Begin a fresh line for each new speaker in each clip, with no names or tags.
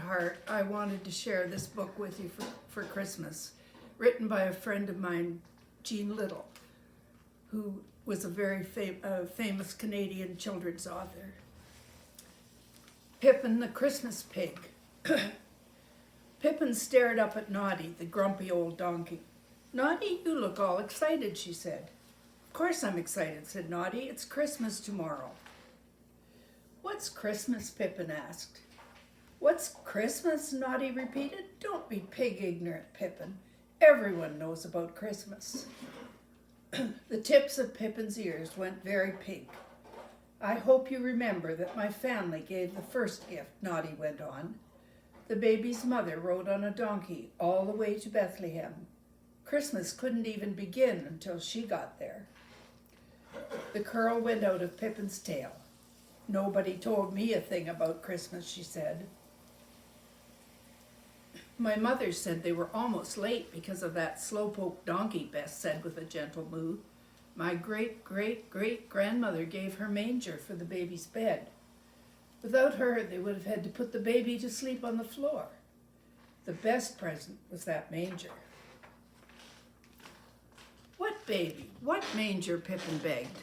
heart, I wanted to share this book with you for Christmas, written by a friend of mine, Jean Little, who was a very famous Canadian children's author. Pippin the Christmas Pig. Pippin stared up at Naughty, the grumpy old donkey. "Naughty, you look all excited," she said. "Of course I'm excited," said Naughty. "It's Christmas tomorrow." "What's Christmas?" Pippin asked. "What's Christmas?" Naughty repeated. "Don't be pig ignorant, Pippin. Everyone knows about Christmas." The tips of Pippin's ears went very pink. "I hope you remember that my family gave the first gift," Naughty went on. "The baby's mother rode on a donkey all the way to Bethlehem. Christmas couldn't even begin until she got there." The curl went out of Pippin's tail. "Nobody told me a thing about Christmas," she said. "My mother said they were almost late because of that slowpoke donkey," Bess said with a gentle moo. "My great-great-great-grandmother gave her manger for the baby's bed. Without her, they would have had to put the baby to sleep on the floor. The best present was that manger." "What baby? What manger?" Pippin begged.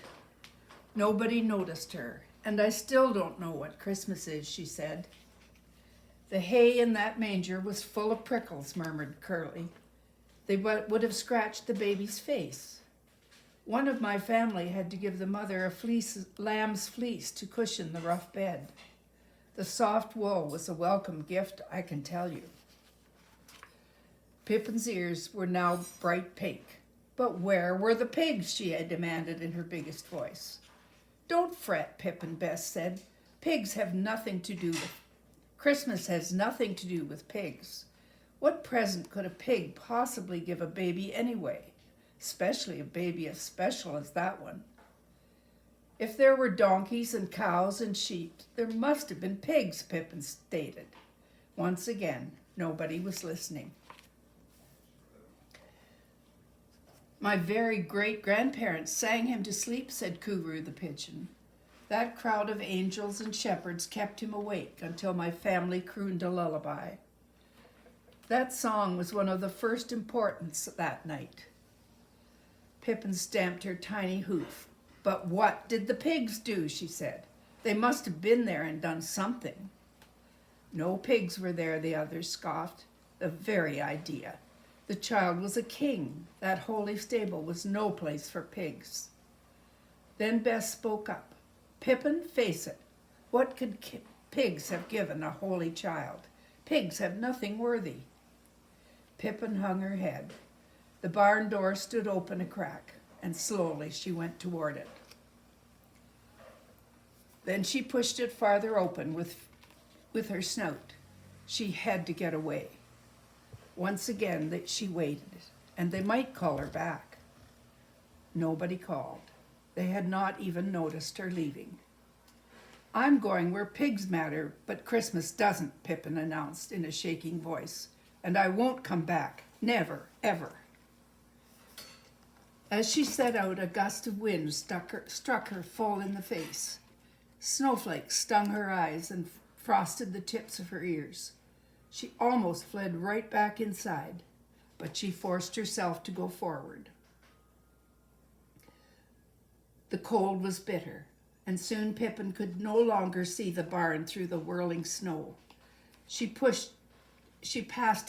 Nobody noticed her, "And I still don't know what Christmas is," she said. "The hay in that manger was full of prickles," murmured Curly. "They would have scratched the baby's face. One of my family had to give the mother a lamb's fleece to cushion the rough bed. The soft wool was a welcome gift, I can tell you." Pippin's ears were now bright pink. "But where were the pigs?" she had demanded in her biggest voice. "Don't fret, Pippin," Bess said. "Pigs have nothing to do with Christmas has nothing to do with pigs. What present could a pig possibly give a baby anyway? Especially a baby as special as that one. If there were donkeys and cows and sheep, there must have been pigs," Pippin stated. Once again, nobody was listening. "My very great-grandparents sang him to sleep," said Kuru the pigeon. "That crowd of angels and shepherds kept him awake until my family crooned a lullaby. That song was one of the first importance that night." Pippin stamped her tiny hoof. "But what did the pigs do?" she said. "They must have been there and done something." "No pigs were there," the others scoffed. "The very idea. The child was a king. That holy stable was no place for pigs." Then Bess spoke up. "Pippin, face it. What could pigs have given a holy child? Pigs have nothing worthy." Pippin hung her head. The barn door stood open a crack, and slowly she went toward it. Then she pushed it farther open with her snout. She had to get away. Once again she waited, and they might call her back. Nobody called. They had not even noticed her leaving. "I'm going where pigs matter, but Christmas doesn't," Pippin announced in a shaking voice. "And I won't come back. Never, ever." As she set out, a gust of wind struck her full in the face. Snowflakes stung her eyes and frosted the tips of her ears. She almost fled right back inside, but she forced herself to go forward. The cold was bitter, and soon Pippin could no longer see the barn through the whirling snow. She passed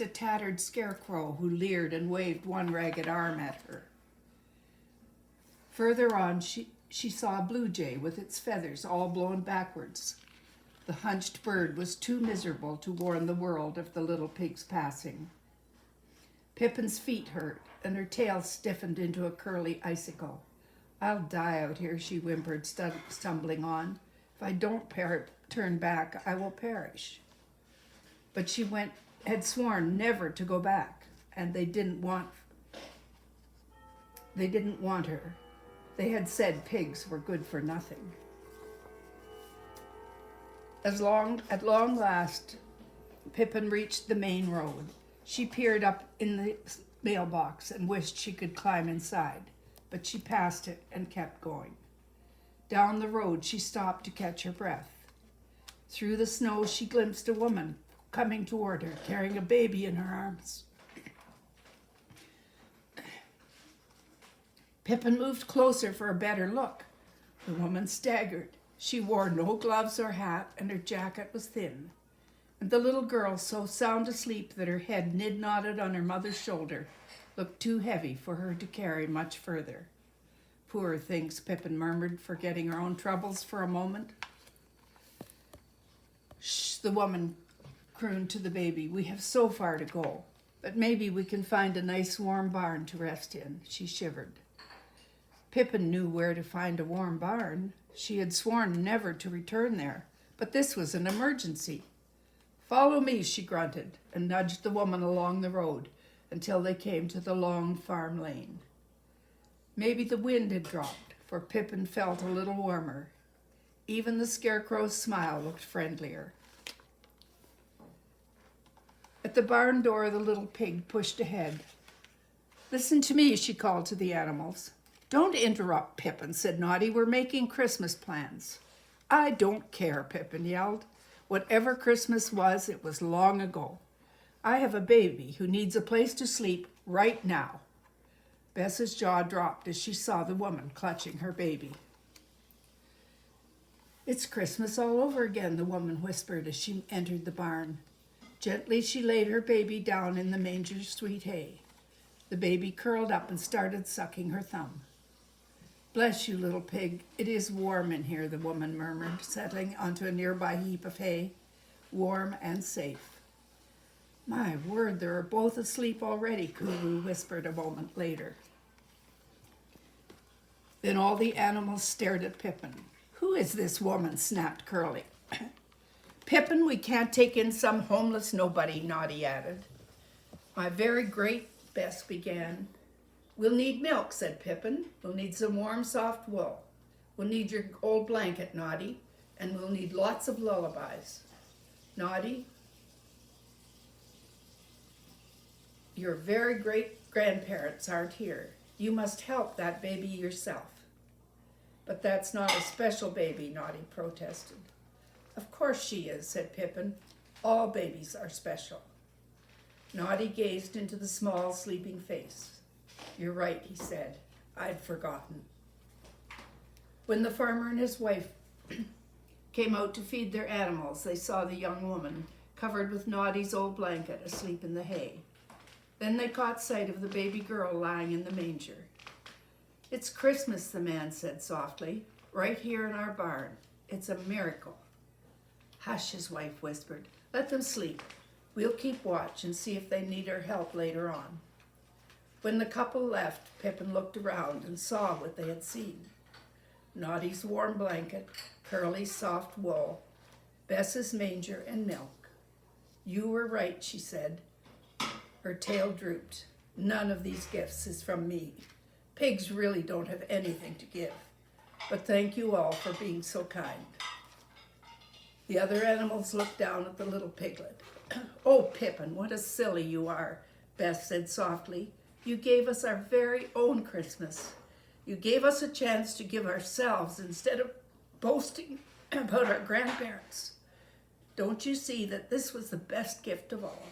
a tattered scarecrow who leered and waved one ragged arm at her. Further on, she saw a blue jay with its feathers all blown backwards. The hunched bird was too miserable to warn the world of the little pig's passing. Pippin's feet hurt, and her tail stiffened into a curly icicle. "I'll die out here," she whimpered, stumbling on. "If I don't turn back, I will perish." But she had sworn never to go back, and they didn't want her. They had said pigs were good for nothing. At long last, Pippin reached the main road. She peered up in the mailbox and wished she could climb inside, but she passed it and kept going. Down the road, she stopped to catch her breath. Through the snow, she glimpsed a woman coming toward her, carrying a baby in her arms. Pippin moved closer for a better look. The woman staggered. She wore no gloves or hat, and her jacket was thin. And the little girl, so sound asleep that her head nid-nodded on her mother's shoulder, looked too heavy for her to carry much further. Poor things, Pippin murmured, forgetting her own troubles for a moment. Shh, the woman crooned to the baby. We have so far to go, but maybe we can find a nice warm barn to rest in. She shivered. Pippin knew where to find a warm barn. She had sworn never to return there, but this was an emergency. Follow me, she grunted, and nudged the woman along the road until they came to the long farm lane. Maybe the wind had dropped, for Pippin felt a little warmer. Even the scarecrow's smile looked friendlier. At the barn door, the little pig pushed ahead. Listen to me, she called to the animals. Don't interrupt, Pippin, said Naughty. We're making Christmas plans. I don't care, Pippin yelled. Whatever Christmas was, it was long ago. I have a baby who needs a place to sleep right now. Bess's jaw dropped as she saw the woman clutching her baby. It's Christmas all over again, the woman whispered as she entered the barn. Gently, she laid her baby down in the manger's sweet hay. The baby curled up and started sucking her thumb. Bless you, little pig. It is warm in here, the woman murmured, settling onto a nearby heap of hay. Warm and safe. My word, they're both asleep already, Kuru whispered a moment later. Then all the animals stared at Pippin. Who is this woman? Snapped Curly. Pippin, we can't take in some homeless nobody, Naughty added. My very great Bess began. We'll need milk, said Pippin. We'll need some warm, soft wool. We'll need your old blanket, Naughty, and we'll need lots of lullabies. Naughty, your very great grandparents aren't here. You must help that baby yourself. But that's not a special baby, Naughty protested. Of course she is, said Pippin. All babies are special. Naughty gazed into the small, sleeping face. You're right, he said. I'd forgotten. When the farmer and his wife came out to feed their animals, they saw the young woman covered with Naughty's old blanket asleep in the hay. Then they caught sight of the baby girl lying in the manger. It's Christmas, the man said softly, right here in our barn. It's a miracle. Hush, his wife whispered. Let them sleep. We'll keep watch and see if they need our help later on. When the couple left, Pippin looked around and saw what they had seen. Naughty's warm blanket, Curly's soft wool, Bess's manger and milk. You were right, she said. Her tail drooped. None of these gifts is from me. Pigs really don't have anything to give. But thank you all for being so kind. The other animals looked down at the little piglet. Oh, Pippin, what a silly you are, Bess said softly. You gave us our very own Christmas. You gave us a chance to give ourselves instead of boasting about our grandparents. Don't you see that this was the best gift of all?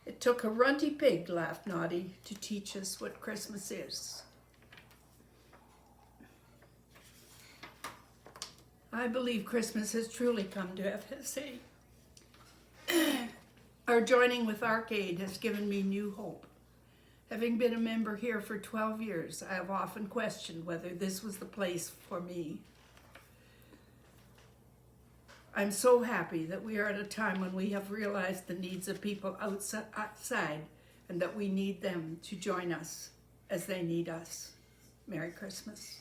It took a runty pig, laughed Naughty, to teach us what Christmas is. I believe Christmas has truly come to FSA. Our joining with Arcade has given me new hope. Having been a member here for 12 years, I have often questioned whether this was the place for me. I'm so happy that we are at a time when we have realized the needs of people outside and that we need them to join us as they need us. Merry Christmas.